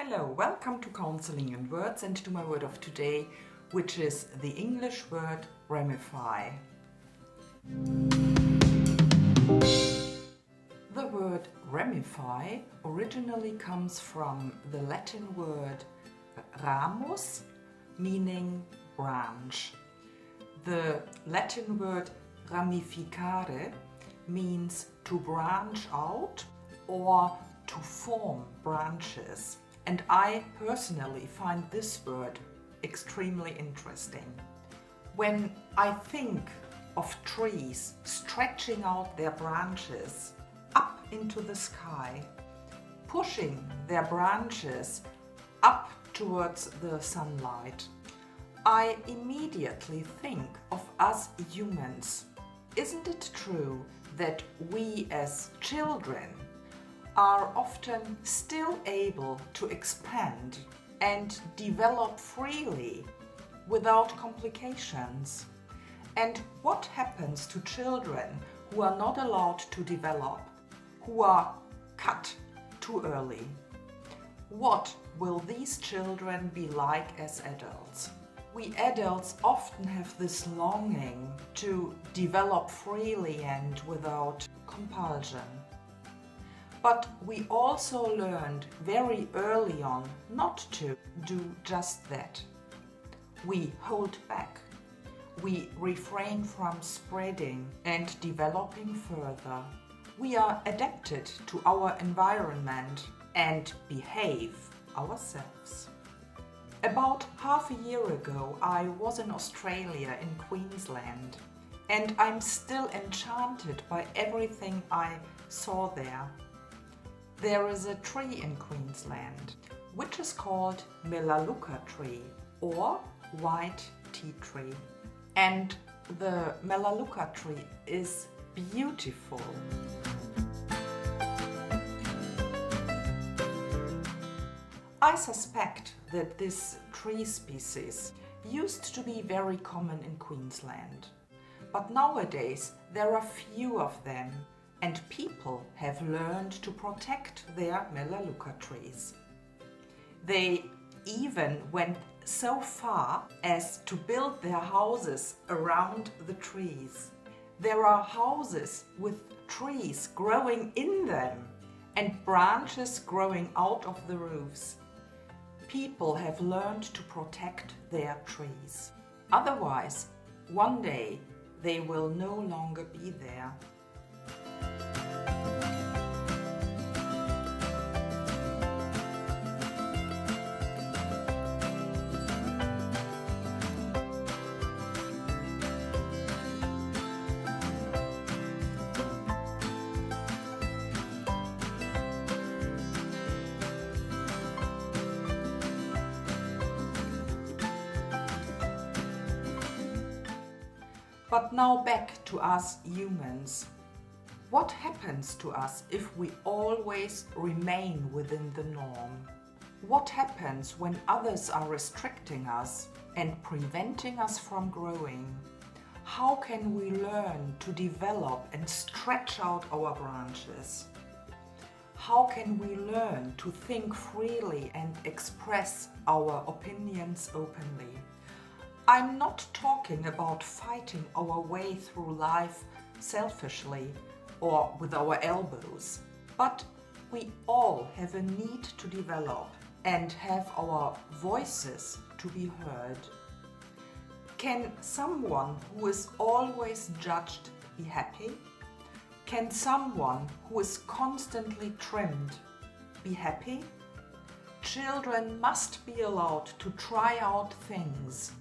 Hello, welcome to Counseling and Words and to my word of today, which is the English word ramify. The word ramify originally comes from the Latin word ramus, meaning branch. The Latin word ramificare means to branch out or to form branches. And I personally find this word extremely interesting. When I think of trees stretching out their branches up into the sky, pushing their branches up towards the sunlight, I immediately think of us humans. Isn't it true that we as children are often still able to expand and develop freely without complications? And what happens to children who are not allowed to develop, who are cut too early? What will these children be like as adults? We adults often have this longing to develop freely and without compulsion. But we also learned very early on not to do just that. We hold back. We refrain from spreading and developing further. We are adapted to our environment and behave ourselves. About half a year ago, I was in Australia, in Queensland, and I'm still enchanted by everything I saw there. There is a tree in Queensland which is called Melaleuca tree or white tea tree. And the Melaleuca tree is beautiful. I suspect that this tree species used to be very common in Queensland, but nowadays there are few of them. And people have learned to protect their Melaleuca trees. They even went so far as to build their houses around the trees. There are houses with trees growing in them and branches growing out of the roofs. People have learned to protect their trees. Otherwise, one day they will no longer be there. But now back to us humans. What happens to us if we always remain within the norm? What happens when others are restricting us and preventing us from growing? How can we learn to develop and stretch out our branches? How can we learn to think freely and express our opinions openly? I'm not talking about fighting our way through life selfishly or with our elbows, but we all have a need to develop and have our voices to be heard. Can someone who is always judged be happy? Can someone who is constantly trimmed be happy? Children must be allowed to try out things,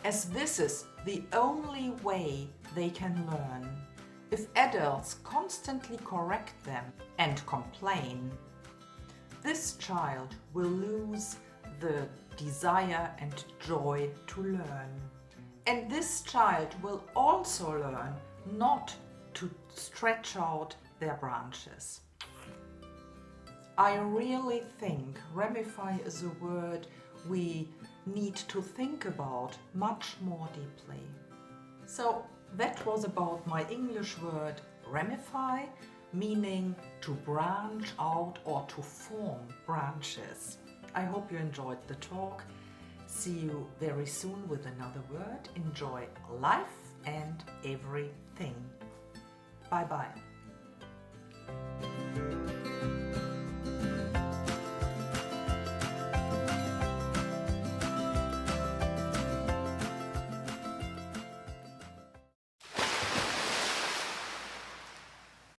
as this is the only way they can learn. If adults constantly correct them and complain, this child will lose the desire and joy to learn. And this child will also learn not to stretch out their branches. I really think ramify is a word we need to think about much more deeply. So that was about my English word ramify, meaning to branch out or to form branches. I hope you enjoyed the talk. See you very soon with another word. Enjoy life and everything. Bye-bye.